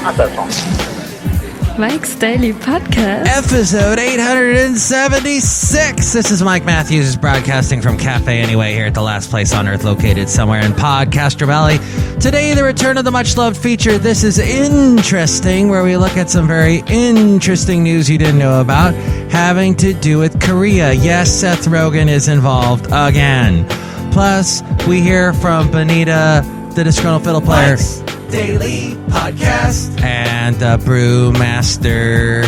Mike's Daily Podcast. Episode 876. This is Mike Matthews broadcasting from Cafe Anyway here at the last place on earth located somewhere in Podcaster Valley. Today, the return of the much-loved feature, This is Interesting, where we look at some very interesting news you didn't know about having to do with Korea. Yes, Seth Rogen is involved again. Plus, we hear from Benita, the Disgruntled Fiddle Player. Mike's Daily Podcast. And Brewmaster.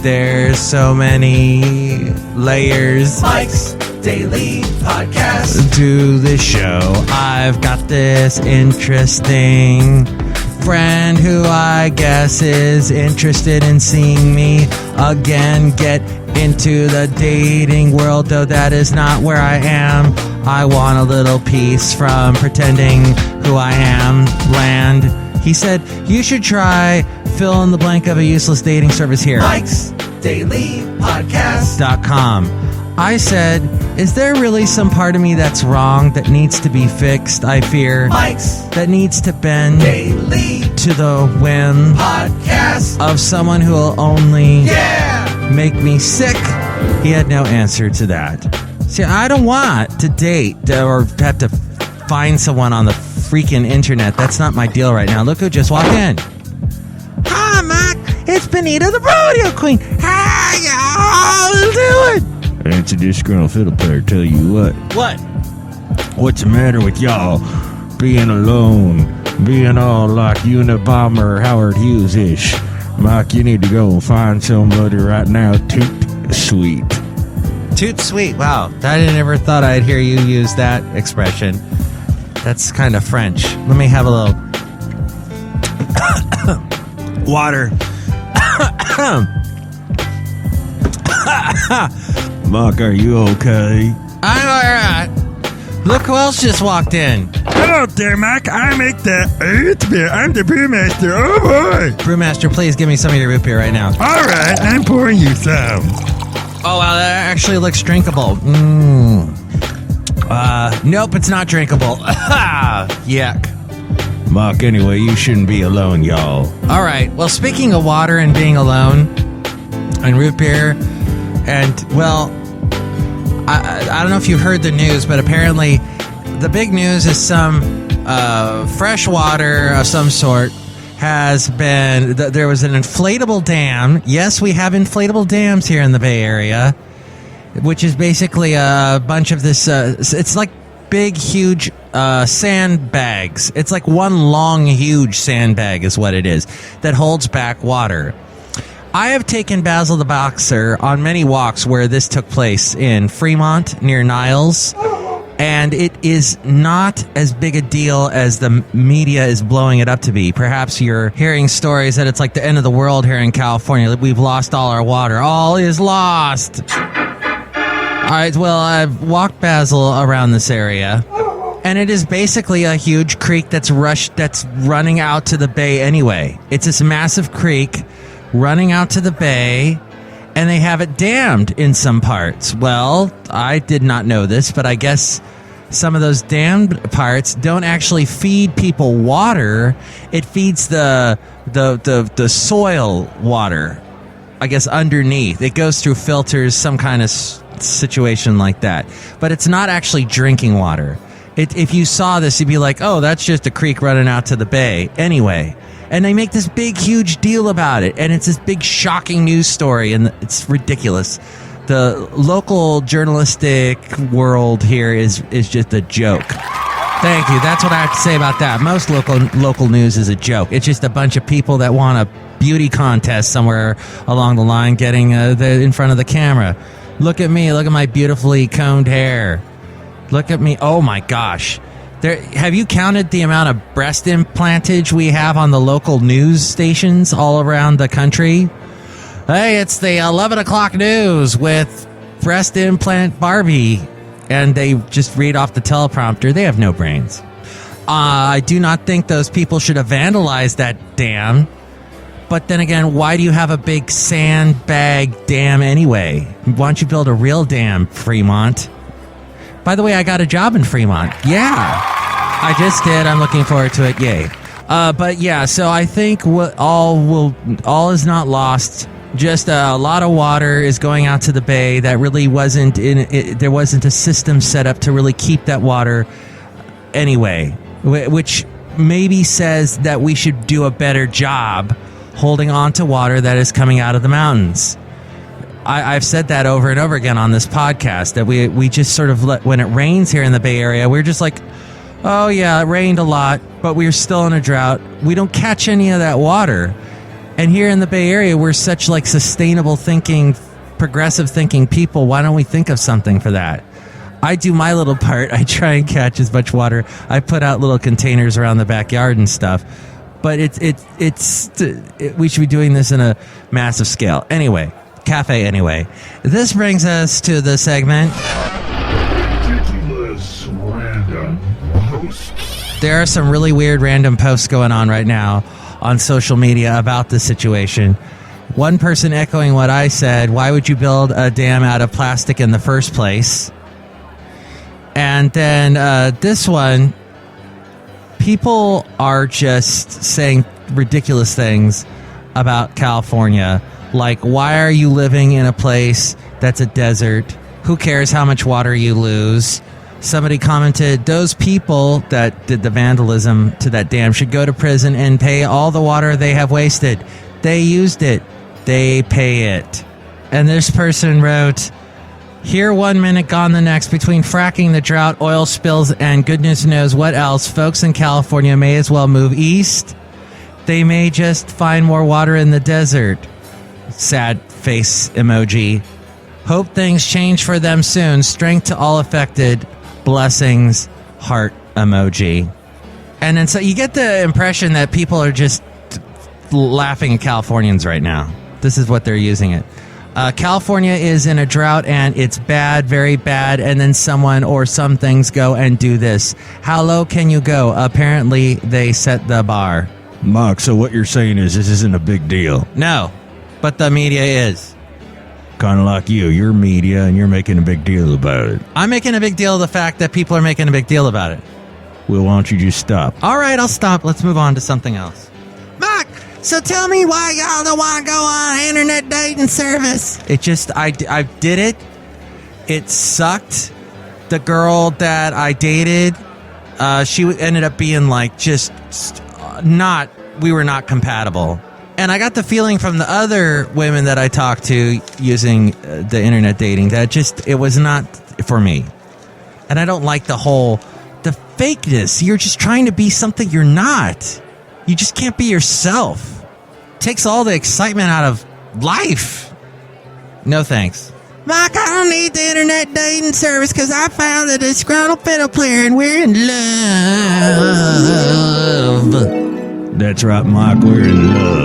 There's so many layers. Mike's Daily Podcast. To the show. I've got this interesting friend who I guess is interested in seeing me again get into the dating world, though that is not where I am. I want a little piece from pretending who I am land. He said, you should try fill in the blank of a useless dating service here. Mike's Daily Podcast.com. I said, is there really some part of me that's wrong that needs to be fixed, I fear? Mike's that needs to bend Daily to the whim Podcast of someone who will only make me sick? He had no answer to that. See, I don't want to date or have to find someone on the freaking internet. That's not my deal right now. Look who just walked in. Hi, Mike. It's Benita, the rodeo queen. How y'all doing? It's a disgruntled fiddle player, tell you what. What? What's the matter with y'all? Being alone, being all like Unabomber or Howard Hughes-ish. Mike, you need to go and find somebody right now. Toot sweet. Toot sweet. Wow. I never thought I'd hear you use that expression. That's kind of French. Let me have a little water. Mike, are you okay? I'm alright. Look who else just walked in. Hello there, Mike. I'm the Brewmaster. Oh, boy. Brewmaster, please give me some of your root beer right now. All right, I'm pouring you some. Oh, wow, that actually looks drinkable. Nope, it's not drinkable. Yuck. Mike, anyway, you shouldn't be alone, y'all. All right, well, speaking of water and being alone and root beer, and, well, I don't know if you've heard the news, but apparently the big news is some fresh water of some sort has been... There was an inflatable dam. Yes, we have inflatable dams here in the Bay Area, which is basically a bunch of this... it's like big, huge sandbags. It's like one long, huge sandbag is what it is that holds back water. I have taken Basil the Boxer on many walks where this took place in Fremont near Niles, and it is not as big a deal as the media is blowing it up to be. Perhaps you're hearing stories that it's like the end of the world here in California, that we've lost all our water. All is lost. All right, well, I've walked Basil around this area, and it is basically a huge creek that's running out to the bay anyway. It's this massive creek running out to the bay, and they have it dammed in some parts. Well, I did not know this, but I guess some of those dammed parts don't actually feed people water. It feeds the soil water, I guess, underneath. It goes through filters, some kind of situation like that. But it's not actually drinking water. If you saw this, you'd be like, oh, that's just a creek running out to the bay. Anyway. And they make this big, huge deal about it. And it's this big, shocking news story. And it's ridiculous. The local journalistic world here is just a joke. Thank you. That's what I have to say about that. Most local news is a joke. It's just a bunch of people that want a beauty contest somewhere along the line getting in front of the camera. Look at me. Look at my beautifully combed hair. Look at me. Oh, my gosh. Have you counted the amount of breast implantage we have on the local news stations all around the country? Hey, it's the 11 o'clock news with breast implant Barbie. And they just read off the teleprompter. They have no brains. I do not think those people should have vandalized that dam. But then again, why do you have a big sandbag dam anyway? Why don't you build a real dam, Fremont? By the way, I got a job in Fremont. Yeah, I just did. I'm looking forward to it. Yay. But yeah, so I think all is not lost. Just a lot of water is going out to the bay that really wasn't there wasn't a system set up to really keep that water anyway, which maybe says that we should do a better job holding on to water that is coming out of the mountains. I've said that over and over again on this podcast, that we just sort of when it rains here in the Bay Area, we're just like, oh yeah, it rained a lot, but we're still in a drought. We don't catch any of that water. And here in the Bay Area, we're such like sustainable thinking, progressive thinking people. Why don't we think of something for that? I do my little part. I try and catch as much water. I put out little containers around the backyard and stuff. But we should be doing this in a massive scale. Anyway, cafe anyway. This brings us to the segment. Ridiculous random posts. There are some really weird random posts going on right now on social media about this situation. One person echoing what I said, why would you build a dam out of plastic in the first place? And then this one, people are just saying ridiculous things about California. Like, why are you living in a place that's a desert? Who cares how much water you lose? Somebody commented, those people that did the vandalism to that dam should go to prison and pay all the water they have wasted. They used it. They pay it. And this person wrote, here 1 minute, gone the next. Between fracking, the drought, oil spills, and goodness knows what else, folks in California may as well move east. They may just find more water in the desert. Sad face emoji. Hope things change for them soon. Strength to all affected. Blessings, heart emoji. And then so you get the impression that people are just laughing at Californians right now. This is what they're using it. California is in a drought and it's bad, very bad. And then someone or some things go and do this. How low can you go? Apparently they set the bar. Mark, so what you're saying is this isn't a big deal. No, but the media is. Kind of like you're media and you're making a big deal about it. I'm making a big deal of the fact that people are making a big deal about it. Well, why don't you just stop? All right, I'll stop. Let's move on to something else. Mark, so tell me why y'all don't want to go on internet dating service. It just, I did it. It sucked. The girl that I dated, she ended up being like just not, we were not compatible. And I got the feeling from the other women that I talked to using the internet dating that just, it was not for me. And I don't like the fakeness. You're just trying to be something you're not. You just can't be yourself. It takes all the excitement out of life. No thanks. Mike, I don't need the internet dating service because I found the Disgruntled Fiddle Player and we're in love. That's right, Mike, we're in love.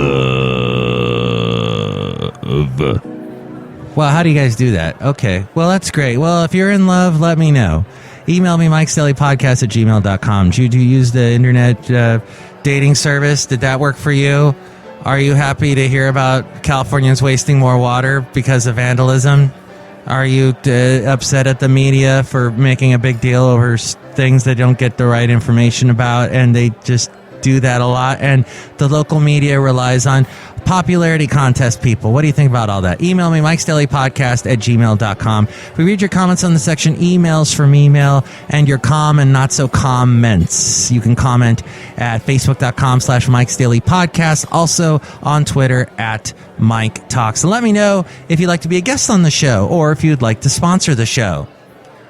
Well, how do you guys do that? Okay, well, that's great. Well, if you're in love, let me know. Email me, MIKEs-DAILY-PODCAST-876-News. Did you use the internet dating service? Did that work for you? Are you happy to hear about Californians wasting more water because of vandalism? Are you upset at the media for making a big deal over things they don't get the right information about, and they just do that a lot, and the local media relies on popularity contest people? What do you think about all that? Email me, MIKEs-DAILY-PODCAST@gmail.com. We read your comments on the section emails from email and your calm and not so comments. You can comment at facebook.com/MIKEs-DAILY-PODCAST, also on Twitter at Mike Talks. And let me know if you'd like to be a guest on the show or if you'd like to sponsor the show.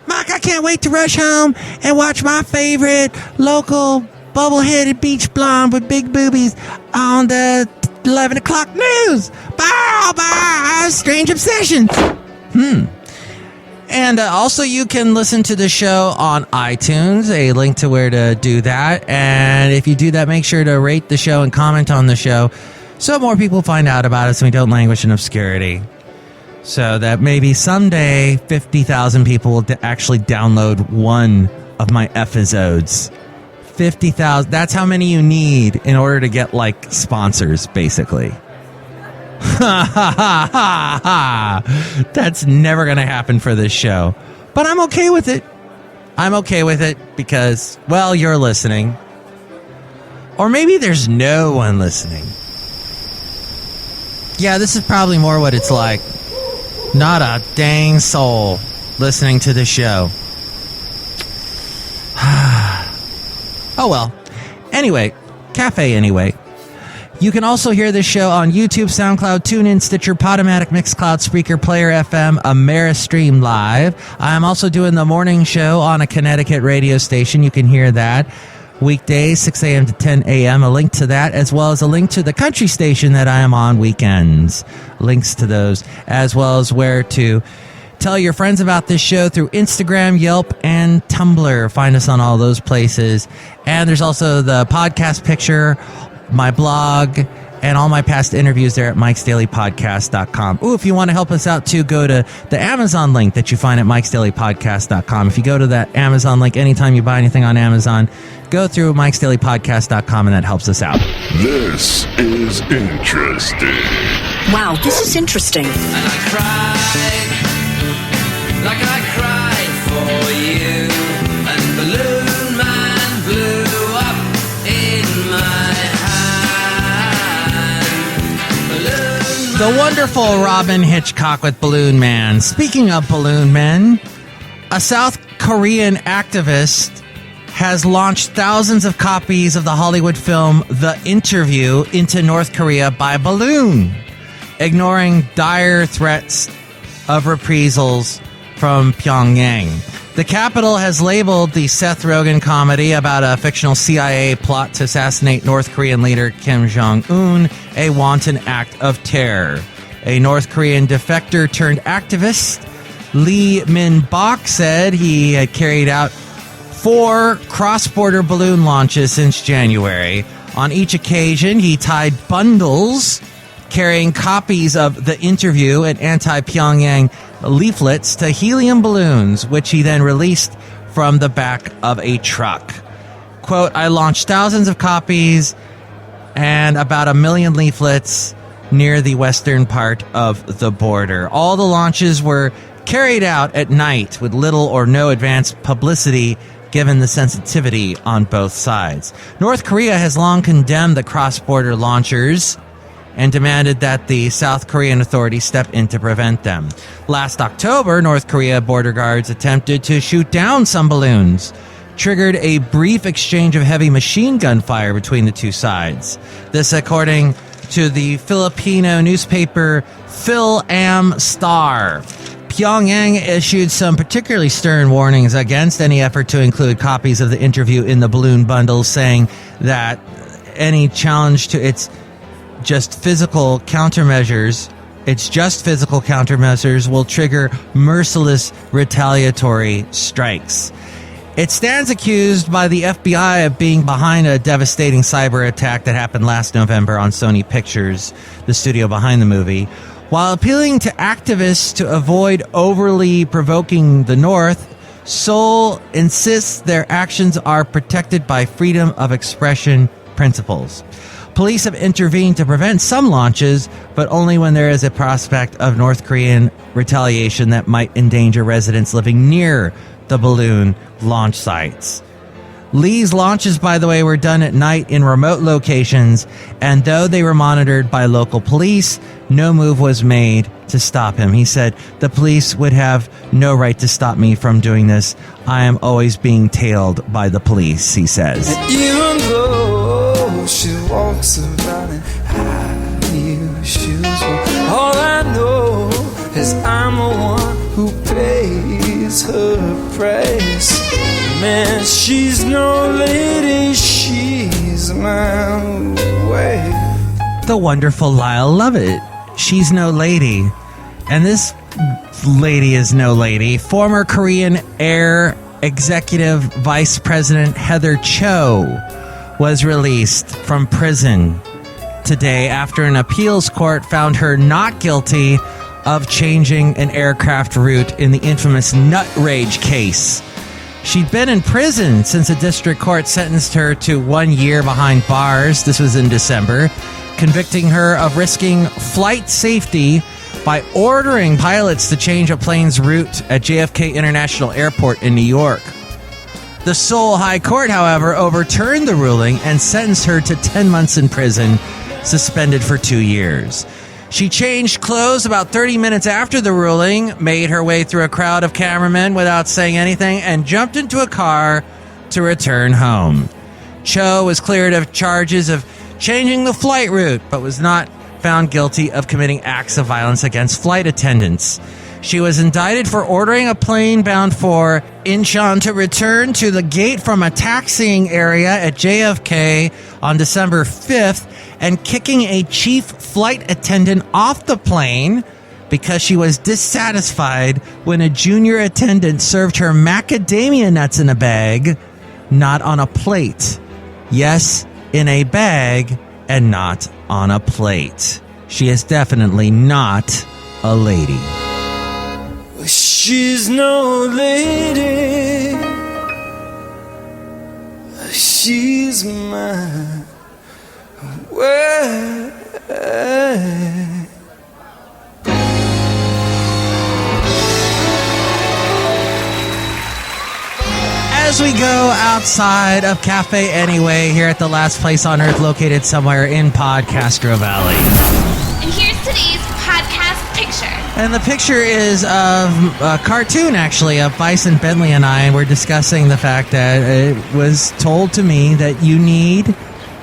Mike, I can't wait to rush home and watch my favorite local bubble-headed beach blonde with big boobies on the 11 o'clock news. Bye. Strange obsessions. And also you can listen to the show on iTunes, a link to where to do that. And if you do that, make sure to rate the show and comment on the show so more people find out about us and we don't languish in obscurity. So that maybe someday 50,000 people will actually download one of my episodes. 50,000. That's how many you need in order to get like sponsors, basically. That's never going to happen for this show. But I'm okay with it. I'm okay with it because, well, you're listening. Or maybe there's no one listening. Yeah, this is probably more what it's like. Not a dang soul listening to the show. Oh well. Anyway, cafe anyway. You can also hear this show on YouTube, SoundCloud, TuneIn, Stitcher, Podomatic, Mixcloud, Spreaker, Player FM, Ameristream Live. I'm also doing the morning show on a Connecticut radio station. You can hear that weekdays, 6 a.m. to 10 a.m. A link to that, as well as a link to the country station that I am on weekends. Links to those, as well as where to tell your friends about this show through Instagram, Yelp, and Tumblr. Find us on all those places. And there's also the podcast picture, my blog, and all my past interviews there at MIKEs-DAILY-PODCAST.com. Ooh, if you want to help us out too, go to the Amazon link that you find at MIKES-DAILY-PODCAST.com. If you go to that Amazon link anytime you buy anything on Amazon, go through MIKES-DAILY-PODCAST.com, and that helps us out. This is interesting. Wow, this is interesting. And I cried like I cried for you. And Balloon Man blew up in my hand. Balloon The wonderful Robin Hitchcock with Balloon Man. Speaking of Balloon Men, a South Korean activist has launched thousands of copies of the Hollywood film The Interview into North Korea by balloon, ignoring dire threats of reprisals from Pyongyang. The Capitol has labeled the Seth Rogen comedy about a fictional CIA plot to assassinate North Korean leader Kim Jong-un a wanton act of terror. A North Korean defector turned activist, Lee Min-bok, said he had carried out 4 cross-border balloon launches since January. On each occasion, he tied bundles carrying copies of The Interview and anti-Pyongyang leaflets to helium balloons, which he then released from the back of a truck. Quote, I launched thousands of copies and about 1 million leaflets near the western part of the border. All the launches were carried out at night with little or no advance publicity, given the sensitivity on both sides. North Korea has long condemned the cross-border launchers and demanded that the South Korean authorities step in to prevent them. Last October, North Korea border guards attempted to shoot down some balloons, triggered a brief exchange of heavy machine gun fire between the two sides. This according to the Filipino newspaper Phil-Am Star. Pyongyang issued some particularly stern warnings against any effort to include copies of The Interview in the balloon bundles, saying that any challenge to its just physical countermeasures will trigger merciless retaliatory strikes. It stands accused by the FBI of being behind a devastating cyber attack that happened last November on Sony Pictures, the studio behind the movie. While appealing to activists to avoid overly provoking the North, Seoul insists their actions are protected by freedom of expression principles. Police have intervened to prevent some launches, but only when there is a prospect of North Korean retaliation that might endanger residents living near the balloon launch sites. Lee's launches, by the way, were done at night in remote locations, and though they were monitored by local police, no move was made to stop him. He said, the police would have no right to stop me from doing this. I am always being tailed by the police, he says. Even though she walks around in high heel shoes, well, all I know is I'm the one who pays her price. Man, she's no lady, she's my way. The wonderful Lyle Lovett. She's no lady. And this lady is no lady. Former Korean Air Executive Vice President Heather Cho was released from prison today after an appeals court found her not guilty of changing an aircraft route in the infamous nut rage case. She'd been in prison since a district court sentenced her to 1 year behind bars. This was in December, convicting her of risking flight safety by ordering pilots to change a plane's route at JFK International Airport in New York. The Seoul High Court, however, overturned the ruling and sentenced her to 10 months in prison, suspended for 2 years. She changed clothes about 30 minutes after the ruling, made her way through a crowd of cameramen without saying anything, and jumped into a car to return home. Cho was cleared of charges of changing the flight route, but was not found guilty of committing acts of violence against flight attendants. She was indicted for ordering a plane bound for Incheon to return to the gate from a taxiing area at JFK on December 5th and kicking a chief flight attendant off the plane because she was dissatisfied when a junior attendant served her macadamia nuts in a bag, not on a plate. Yes, in a bag and not on a plate. She is definitely not a lady. She's no lady. She's mine. Well, as we go outside of Cafe Anyway here at the last place on earth located somewhere in Podcastro Valley. And here's today's podcast picture. And the picture is of a cartoon, actually, of Bison Bentley and I, and we're discussing the fact that it was told to me that you need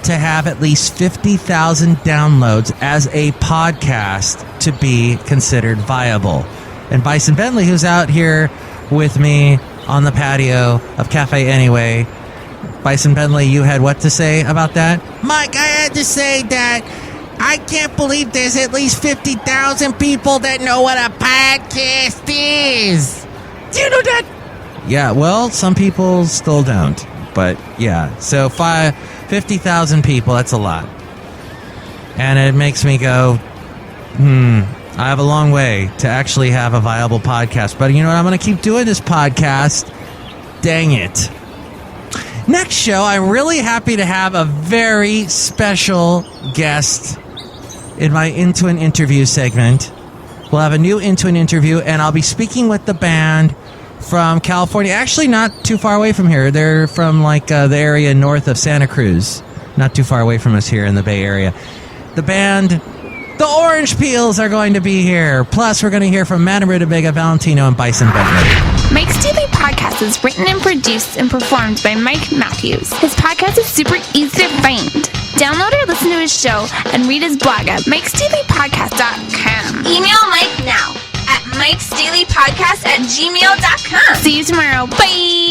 to have at least 50,000 downloads as a podcast to be considered viable. And Bison Bentley, who's out here with me on the patio of Cafe Anyway, Bison Bentley, you had what to say about that? Mike, I had to say that I can't believe there's at least 50,000 people that know what a podcast is. Do you know that? Yeah, well, some people still don't. But, yeah. So, 50,000 people, that's a lot. And it makes me go, I have a long way to actually have a viable podcast. But you know what? I'm going to keep doing this podcast. Dang it. Next show, I'm really happy to have a very special guest in my Into an Interview segment. We'll have a new Into an Interview, and I'll be speaking with the band from California. Actually, not too far away from here. They're from like the area north of Santa Cruz. Not too far away from us here in the Bay Area. The band, the Orange Peels, are going to be here. Plus, we're going to hear from Madame Rootabega, Valentino, and Bison Bentley. Mike's Daily Podcast is written and produced and performed by Mike Matthews. His podcast is super easy to find. Download or listen to his show and read his blog at MIKEs-DAILY-PODCAST.com. Email Mike now at MIKEs-DAILY-PODCAST@gmail.com. See you tomorrow. Bye!